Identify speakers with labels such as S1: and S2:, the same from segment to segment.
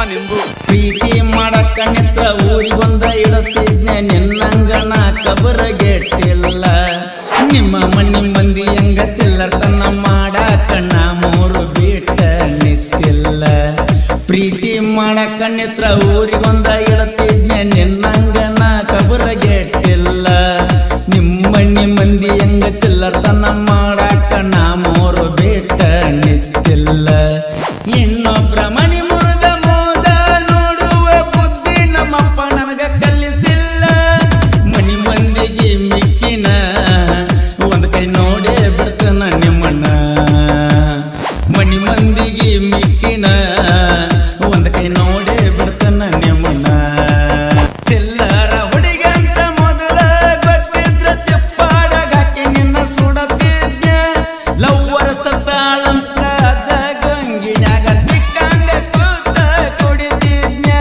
S1: ನಿಂದು
S2: ಪ್ರೀತಿ ಮಾಡಕ್ಕ ನಿತ್ರ ಊರಿಗೊಂದ ಇಡತಿದ್ನ ನಿನ್ನಂಗನ ಕಬರಗೆಟ್ಟಿಲ್ಲ ನಿಮ್ಮ ಮಣ್ಣಿ ಮಂದಿ ಹಂಗ ಚಿಲ್ಲರ್ತನ ಮಾಡಾಕ ನಾ ಮೂರು ಬಿಟ್ಟ ನಿತ್ತಿಲ್ಲ ಪ್ರೀತಿ ಮಾಡಕ್ಕ ನಿತ್ರ ಊರಿಗೊಂದ ಇಡತಿದ್ನ ನಿನ್ನಂಗನ ಕಬರಗೆಟ್ಟಿಲ್ಲ ನಿಮ್ಮ ಮಣ್ಣಿ ಮಂದಿ ಹಂಗ ಚಿಲ್ಲರ್ತನ ಮಾಡಾಕ ನಾ ಮೂರು ಬಿಟ್ಟ ನಿತ್ತಿಲ್ಲ ಇನ್ನೊಬ್ರ ಮನಿ ಮುರಿದ ಮೋದ ನೋಡುವ ಬುದ್ಧಿ ನಮ್ಮಪ್ಪ ನನಗ ಕಲಿಸಿಲ್ಲ ಮನಿ ಮಂದಿಗೆ ಮಿಕ್ಕಿನ ಒಂದ್ ಕೈ ನೋಡೇ ಬಿಡ್ತನ ನಿಮ್ಮಣ್ಣ ಮನಿ ಮಂದಿಗೆ ಮಿಕ್ಕಿನ ಒಂದ್ ಕೈ ನೋಡೇ ಬಿಡ್ತನ ನಿಮ್ಮಣ್ಣ ಚಿಲ್ಲರ ಹುಡುಗಂತ ಮೊದಲ ಗೊತ್ತಿದ್ರ ಚಪ್ಪಾಡಾಗ ಹಾಕಿ ನಿನ್ನ ಸುಡತಿದ್ಯ ಲವ್ವರ ಸತ್ತಾಳಂತ ಅದ ಗಂಗಿನ್ಯಾಗ ಸಿಕ್ಕಂಗ ಕೂತ ಕುಡಿತಿದ್ಯ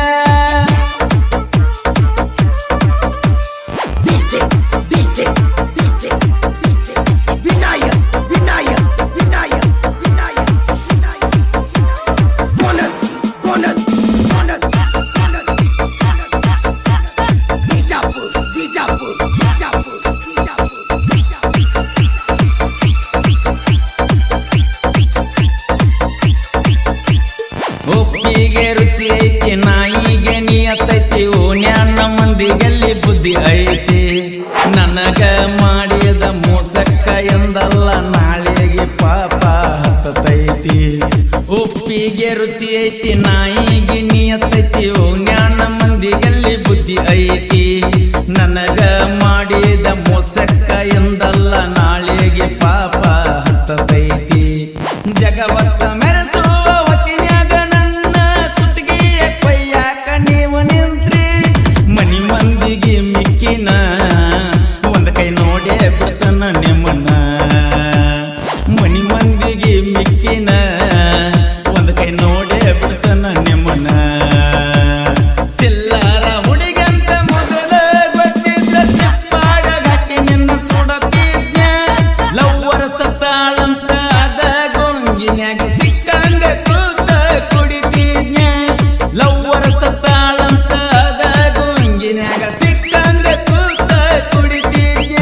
S2: ಒಪ್ಪಿಗೆ ರುಚಿ ಐತಿ ನಾಯಿಗೆ ನಿಯತ್ತೈತಿ ಓಣ್ಯಾನ ಮಂದಿಗಲ್ಲಿ ಬುದ್ಧಿ ಐತಿ ನನಗ ಮಾಡಿದ ಮೋಸಕ್ಕ ಎಂದಲ್ಲ ನಾಳೆಗೆ ಪಾಪ ಹತ್ತೈತಿ ಒಪ್ಪಿಗೆ ರುಚಿ ಐತಿ ನಾಯಿಗೆ ನಿಯತ್ತೈತಿ ಓಣ್ಯಾನ ಮಂದಿಗಲ್ಲಿ ಬುದ್ಧಿ ಐತಿ ನನಗ ಮಾಡಿದ ಮೋಸಕ್ಕ ಎಂದಲ್ಲ ನಾಳೆಗೆ ಪಾಪ ಹತ್ತೈತಿ ಜಗವತ್ತ ಮೆರೆಸುವ ಹೊತ್ತಿನ್ಯಾಗ ನನ್ನ ಕುತ್ತಿಗೆಯ ಕೊಯ್ಯಾಕ ನೀವು ನಿಂತ್ರಿ ಮನಿ ಮಂದಿಗೆ ಮಿಕ್ಕಿನ ಒಂದ್ ಕೈ ನೋಡೇ ಬಿಡ್ತನ ನಿಮ್ಮನ್ನ ಮನಿ ಮಂದಿಗೆ ಮಿಕ್ಕಿನ ಒಂದ್ ಕೈ ನೋಡೇ ಬಿಡ್ತನ ನಿಮ್ಮನ್ನ ಚಿಲ್ಲರ ಹುಡುಗಂತ ಮೊದಲ ಗೊತ್ತಿದ್ದ ಚಪ್ಪಾಡಾಗ ಹಾಕಿ ನಿನ್ನ ಸುಡತಿದ್ಯ ಲವ್ವರ ಸತ್ತಾಳಂತ ಅದ ಗೊಂಗಿನ್ಯಾಗ ಸಿಕ್ಕಂಗ ಕೂತ ಕುಡಿತಿದ್ಯ ಲವ್ವರ ಸತ್ತಾಳಂತ ಅದ ಗೊಂಗಿನ್ಯಾಗ ಸಿಕ್ಕಂಗ ಕೂತ ಕುಡಿತಿದ್ಯ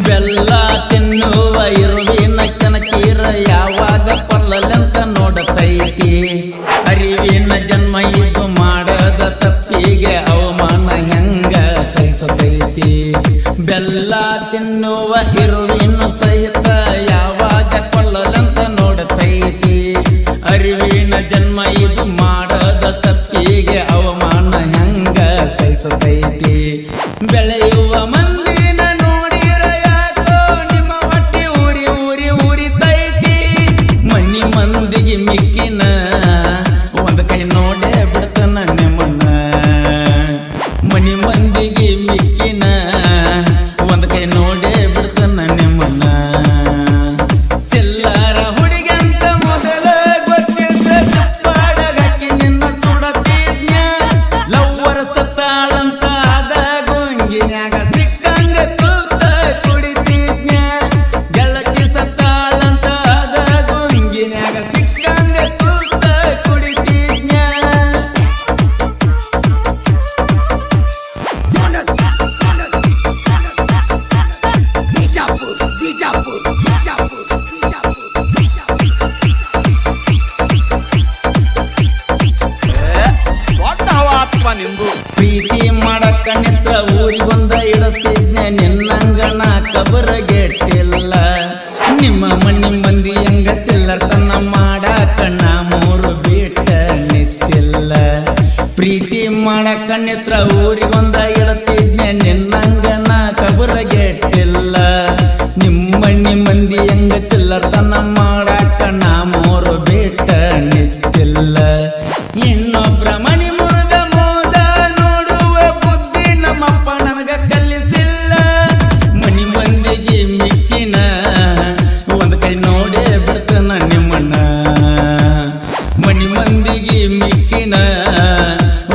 S2: ಬೆಲ್ಲ ತಿನ್ನುವ ಇರುವಿನ ಕನಕೀರ ಯಾವಾಗ ಕೊಲ್ಲಲೆಂತ ನೋಡತೈತಿ ಅರಿವಿನ ಜನ್ಮ ಇದು ಮಾಡದ ತಪ್ಪಿಗೆ ಅವಮಾನ ಹೆಂಗ ಸಹಿಸತೈತಿ ಬೆಲ್ಲ ತಿನ್ನುವ ಇರುವಿನ ಸಹಿತ ಯಾವಾಗ ಕೊಲ್ಲಲೆಂತ ನೋಡತೈತಿ ಅರಿವಿನ ಜನ್ಮ ಇದು ಮಾಡದ ತಪ್ಪಿಗೆ ಅವಮಾನ ಹೆಂಗ ಸಹಿಸತೈತಿ ಬೆಳೆಯುವ ಮಂದಿನ ನೋಡಿರ ಯಾಕೋ ನಿಮ್ಮ ಹೊಟ್ಟೆ ಊರಿ ಊರಿ ಊರಿತೈತಿ ಮನಿ ಮಂದಿಗೆ ಮಿಕ್ಕಿನ ಒಂದ್ ಕೈ ನೋಡೇ ಬಿಡ್ತನ ನಿಮ್ಮನ್ನ ಮನಿ ಮಂದಿಗೆ ಮಿಕ್ಕಿನ ಒಂದ್ ಕೈ ನೋಡೇ ಬಿಡ್ತನ ನಿಮ್ಮನ್ನ ಚಿಲ್ಲರ ಹುಡುಗಂತ ಮೊದಲ ಗೊತ್ತಿದ್ದ ಚಪ್ಪಾಡಾಗ ಹಾಕಿ ನಿನ್ನ ಸುಡತಿದ್ಯ ಲವ್ವರ ಸತ್ತಾಳಂತ ಅದ ಗೊಂಗಿನ್ಯಾಗ ಸಿಕ್ಕಂಗ ಕೂತ ಕುಡಿತಿದ್ಯ ಗೆಳತಿ ಸತ್ತಾಳಂತ ಅದ ಗೊಂಗಿನ್ಯಾಗ ಸಿಕ್ಕಂಗ ಕೂತ ಕುಡಿತಿದ್ಯ
S1: ದೊಡ್ಡ ಹವಾ ನಿಂದು
S2: ಪ್ರೀತಿ ಮಾಡಕ್ಕ ನಿತ್ರ ಊರಿಗೊಂದ ಇಡತಿದ್ನ ನಿನ್ನಂಗನ ಕಬರಗೆಟ್ಟಿಲ್ಲ ನಿಮ್ಮ ಮಣ್ಣಿ ಮಂದಿ ಹಂಗ ಚಿಲ್ಲರ್ತನ ಮಾಡಾಕ ನಾ ಮೂರು ಬಿಟ್ಟ ನಿತ್ತಿಲ್ಲ ಪ್ರೀತಿ ಮಾಡಕ್ಕ ನಿತ್ರ ಊರಿಗೊಂದ ಇಡತಿದ್ನ ನಿನ್ನಂಗನ ಕಬರಗೆಟ್ಟಿಲ್ಲ ನಿಮ್ಮ ಮಣ್ಣಿ ಮಂದಿ ಹಂಗ ಚಿಲ್ಲರ್ತನ ಮಾಡಾಕ ನಾ ಮೂರು ಬಿಟ್ಟ ನಿತ್ತಿಲ್ಲ ಇನ್ನೊಬ್ರ ಮನಿ ಮುರಿದ ಮೋದ ನೋಡುವ ಮನಿ ಮಂದಿಗೆ ಮಿಕ್ಕಿನ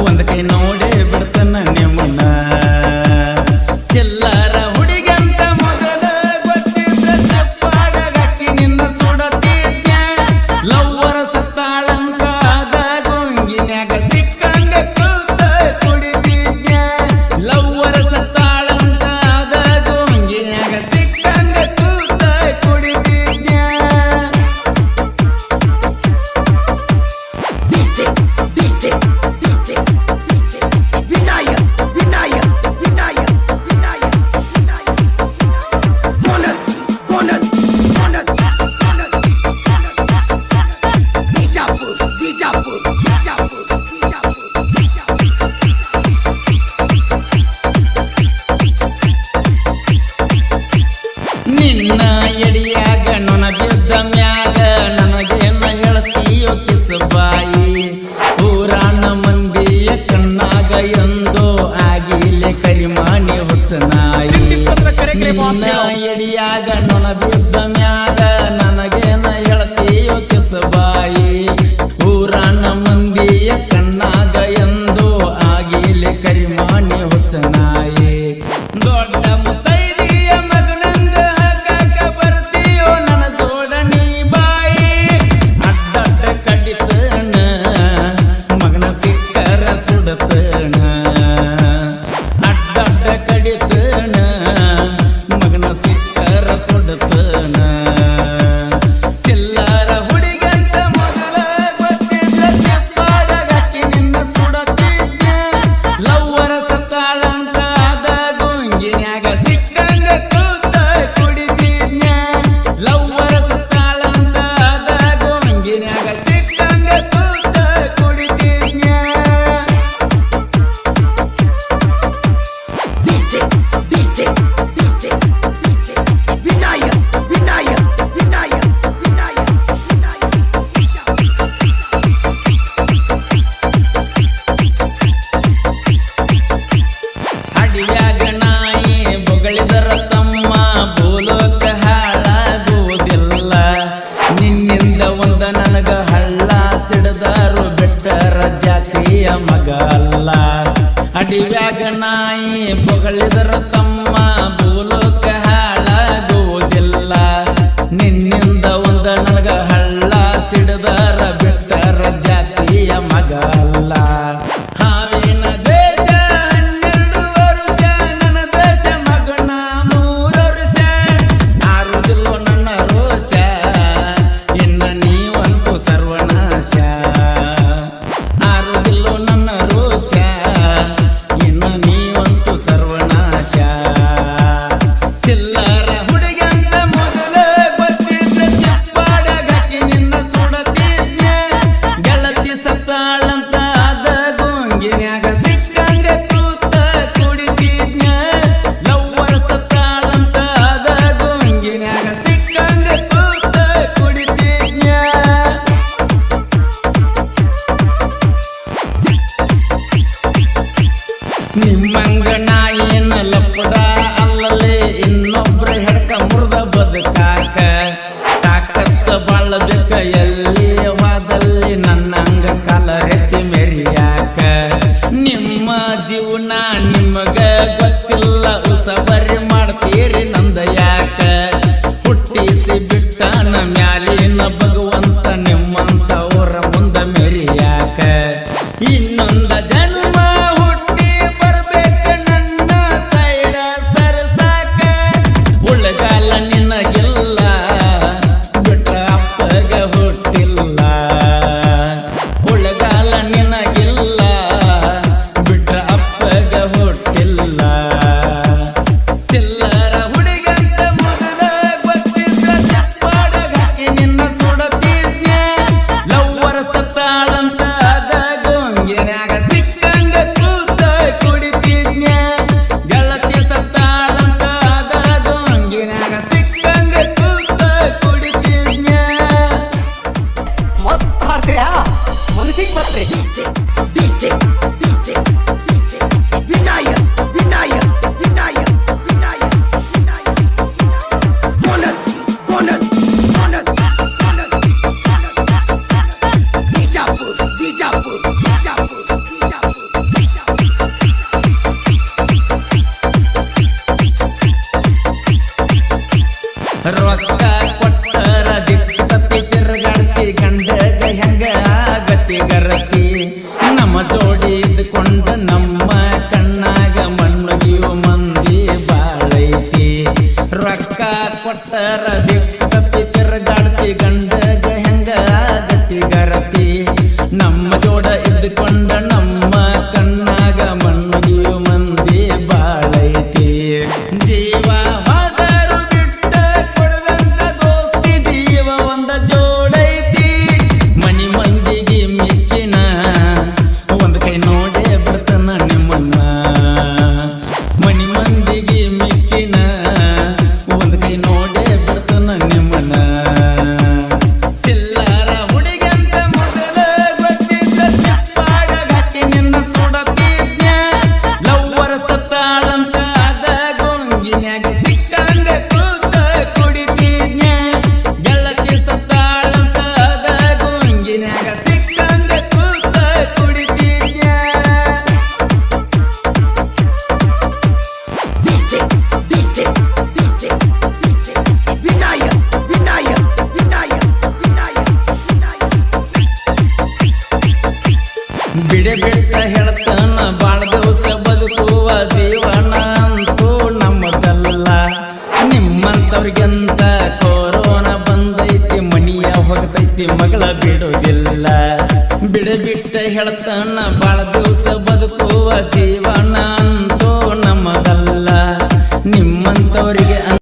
S2: ಒಂದ್ ಕೈ ನೋಡೇ ಬಿಡ್ತಾನ ನಿಮ್ಮನ್ನ ಚಿಲ್ಲರ ಹುಡುಗಂತ ಮೊದಲ ಗೊತ್ತಿದ್ದ ಚಪ್ಪಾಡಗಾಕಿ ನಿನ್ನ ಸುಡತಿದ್ಯ ಲವ್ವರ ಸತ್ತಾಳಂತ ಆದ ಗೊಂಗಿನ್ಯಾಗ ಸಿಕ್ಕಂಗ ಕೂತ ಕುಡಿತಿದ್ಯ ಲವ್ವರ ಸತ್ತಾಳಂತ ಆದ ಗೊಂಗಿನ್ಯಾಗ ಸಿಕ್ಕಂಗ ಕೂತ ಕುಡಿತಿದ್ಯ ನಿನ್ನ ಎಡಿಯಾಗ ನೊನ ಬಿದ್ದ ಮ್ಯಾಗ ನನಗೇನ ಹೇಳ್ತೀಯೋ ಕಿಸಬಾಯಿ ಊರಾಣ ಮಂದಿಯ ಕಣ್ಣಾಗ ಎಂದೋ ಆಗಿಲೆ ಕರಿಮಾನಿ ಹುಚ್ಚನಾಯಿ ನಿನ್ನ ಎಡಿಯಾಗ ನೊನ ಬಿದ್ದ ಮ್ಯಾಗ ನನಗೇನ ಹೇಳ್ತೀಯೋ ಕಿಸಬಾಯಿ ಊರಾಣ ಮಂದಿಯ ಕಣ್ಣಾಗ ಎಂದೋ ಆಗಿಲೆ ಕರಿಮಾನಿ ಹುಚ್ಚನಾಯಿ ದೊಡ್ಡ ಮುತ್ತೈದೆಯ ಮಗನಂಗ ಹಾಕಾಕ ಬರ್ತೀಯೋ ನನ್ನ ಜೋಡಣಿ ಬಾಯಿ ಅಡ್ಡಡ್ಡ ಕಡಿತಣ ಮಗನ ಸಿಕ್ಕರ ಸುಡತಣ ಅಡ್ಡಡ್ಡ ಕಡಿತಣ ಮಗನ ಸಿಕ್ಕರ ಸುಡತಣ ಚಿಲ್ಲರ ಹುಡುಗಂತ ಮೊದಲ ಗೊತ್ತಿದ್ದ ಚಪ್ಪಾಡಗಾಕಿ ನಿನ್ನ ಸುಡತಿದ್ಯ ಲವ್ವರ ಸತ್ತಾಳಂತ ಆದ ಗೊಂಗಿನ್ಯಾಗ ಸಿಕ್ಕಂಗ ಕೂತ ಕುಡಿತಿದ್ಯ ಲವ್ವರ ಸತ್ತಾಳಂತ ಆದ ಗೊಂಗಿನ್ಯಾಗ ಸಿಕ್ಕಂಗ ಕೂತ ಕುಡಿತಿದ್ಯ ಅಡಿಯಾಗ ನಾಯಿ ಬೊಗಳಿದರ ತಮ್ಮ ಬೋಲೋಕ ಹಾಳಾಗುವುದಿಲ್ಲ ನಿನ್ನಿಂದ ಒಂದ ನನಗ ಹಳ್ಳ ಸಿಡದಾರು ಬೆಟ್ಟರ ಜಾತಿಯ ಮಗ ಅಲ್ಲ ಅಡಿಯಾಗ ನಾಯಿ ಬೊಗಳಿದರ ತಮ್ಮ ಬೋಲೋಕ ಹಾಳಾಗುವುದಿಲ್ಲ ನಿನ್ನಿಂದ ಒಂದ ನನಗ ಹಳ್ಳ ಸಿಡದಾರ ಬೆಟ್ಟರ ಜಾತಿಯ ಮಗ ಅಲ್ಲ ಹಾವಿನ ದೇಶ 12 ವರ್ಷ ನನ್ನ ದೇಶ ಮಗನ 3 ವರ್ಷ ಆರುದಿಲ್ಲೋ ನನ್ನ ರೋಷ ಇನ್ನ ನೀವಂತೂ ಸರ್ವನಾಶ ಆರುದಿಲ್ಲೋ ನನ್ನ ರೋಷ ಇನ್ನ ನೀವಂತೂ ಸರ್ವನಾಶ ಚಿಲ್ಲರ ಹುಡುಗಂತ ಮೊದಲ ಗೊತ್ತಿದ್ದ ಚಪ್ಪಾಡಗಾಕಿ ನಿನ್ನ ಸುಡತಿದ್ಯ ಗೆಳತಿ ಸತ್ತಾಳಂತ ಆದ ಗೊಂಗಿನ್ಯಾಗ ಸಿಕ್ಕಂಗ ಕೂತ ಕುಡಿತಿದ್ಯ ಲವ್ವರ ಸತ್ತಾಳಂತ ಆದ ಗೊಂಗಿನ್ಯಾಗ ಸಿಕ್ಕಂಗ ಕೂತ ಕುಡಿತಿದ್ಯ ನಿಮ್ಮಂಗ ನಾಯಿನ ಲಪ್ಪಡ ಅಲ್ಲಲೇ ಇನ್ನೊಬ್ರ ಹೆಡ್ಕ ಮುರ್ದ ಬದುಕಾಕ ತಾಕತ್ತ ಬಾಳಬೇಕ ಎಲ್ಲಿ ವಾದಲ್ಲಿ ನನ್ನಂಗ ಕಾಲರೆತ್ತಿ ಮೆರಿಯಾಕ ನಿಮ್ಮ ಜೀವನ ನಿಮಗ ಗೊತ್ತಿಲ್ಲ ಉಸಬರಿ ಮಾಡ್ತೀರಿ ನಂದ ಯಾಕ ಹುಟ್ಟಿಸಿ ಬಿಟ್ಟಾನ ಮ್ಯಾಲಿನ ಭಗವಂತ ನಿಮ್ಮಂತವರ ಮುಂದ ಮೆರಿಯಾಕ ಇನ್ನೊಂದ ಜನ್ಮ ಹುಟ್ಟಿ ಬರ್ಬೇಕ ನನ್ನ ಸೈಡ ಸರಸಾಕ ಉಳಗಾಲ ನಿನಗಿಲ್ಲ ಬಿಟ್ಟ ಅಪ್ಪಗ ಹುಟ್ಟಿಲ್ಲ ಉಳಗಾಲ ನಿನಗಿಲ್ಲ ಬಿಟ್ಟ ಅಪ್ಪಗ ಹುಟ್ಟಿಲ್ಲ ಚಿಲ್ಲರ ಹುಡುಗಂತ ಮೊದಲ ಗೊತ್ತಿದ್ದ ಚಪ್ಪಾಡಗಾಕಿ ನಿನ್ನ ಸುಡತಿದ್ಯ ಲವ್ವರ ಸತ್ತಾಳಂತ ಆದ ಗೊಂಗಿನ್ಯಾಗ ಸಿಕ್ಕಂಗ ಕೂತ ಕುಡಿತಿದ್ಯ ಗೆಳತಿ ಸತ್ತಾಳಂತ ಆದ ಗೊಂಗಿನ್ಯಾಗ ಸಿಕ್ಕಂಗ ಕೂತ ಕುಡಿತಿದ್ಯ
S3: ಮಸ್ತ್ ಹಾಡ್ತೀರಾ ಮನಸ್ಸಿಗೆ ಬರ್ತೇ
S2: ಗತಿಗರತಿ ನಮ್ಮ ಜೋಡಿ ಇದ್ದುಕೊಂಡ ನಮ್ಮ ಕಣ್ಣಾಗ ಮಣ್ಣಗಿಯು ಮಂದಿ ಬಾಳೈತಿ ರೊಕ್ಕ ಕೊಟ್ಟರ ದಿಕ್ಕಿ ತಿರುಗಾಡ್ತಿ ಗಂಡಗ ಹೆಂಗ ಗತಿಗರತಿ ನಮ್ಮ ಜೋಡ ಇದ್ದುಕೊಂಡ ನಮ್ಮ ಕಣ್ಣಾಗ ಮಣ್ಣಗಿಯು ಮಂದಿ ಬಾಳೈತಿ ಜೀವ ಹೋದರು ಬಿಟ್ಟ ಕೊಡದಂತ ದೋಸ್ತಿ ಜೀವ ಒಂದ ಜೋಡೈತಿ ಮನಿ ಮಂದಿಗೆ ಮಿಕ್ಕಿನ ಒಂದ್ ಕೈ ನೋಡೇ ಬಿಡ್ತಾನ ನಿಮ್ಮನ್ನ ಮನಿ ಮಂದಿಗೆ ಮಿಕ್ಕಿನ ಒಂದ್ ಕೈ ನೋಡೇ ಬಿಡ್ತಾನ ನಿಮ್ಮನ್ನ ಚಿಲ್ಲರ ಹುಡುಗಂತ ಮೊದಲ ಗೊತ್ತಿದ್ದ ಚಪ್ಪಾಡ ಘಾಟಿ ನಿನ್ನ ಸುಡತಿದ್ನ ಲವ್ವರ ಸತ್ತಾಳಂತ ಅದ ಗೊಂಗಿನ್ಯಾಗ ಸಿಕ್ಕಂಗ ಕೂತ ಕುಡಿತಿದ್ನ ಗೆಳತಿ ಸತ್ತಾಳಂತ ಅದ ಗೊಂಗಿನ್ಯಾಗ ಸಿಕ್ಕಂಗ ಕೂತ ಕುಡಿತಿದ್ನ
S4: DJ, DJ, DJ, DJ, Vinayak, Vinayak, Vinayak, Vinayak, Vinayak.
S2: ಬಿಡೆ ಬಿಟ್ಟ ಹೇಳ್ತಾನ ಬಾಳ ದಿವಸ ಬದುಕುವ ಜೀವನ ಅಂತೂ ನಮ್ಮದಲ್ಲ ನಿಮ್ಮಂತವ್ರಿಗಂತ ಕೊರೋನಾ ಬಂದೈತಿ ಮನಿಯ ಹೋಗ್ತೈತಿ ಮಗಳ ಬಿಡುವುದಿಲ್ಲ ಬಿಡೆ ಬಿಟ್ಟ ಹೇಳ್ತಾನ ಬಾಳ ದಿವಸ ಬದುಕುವ ಜೀವನ ಅಂತೂ ನಮ್ಮದಲ್ಲ ನಿಮ್ಮ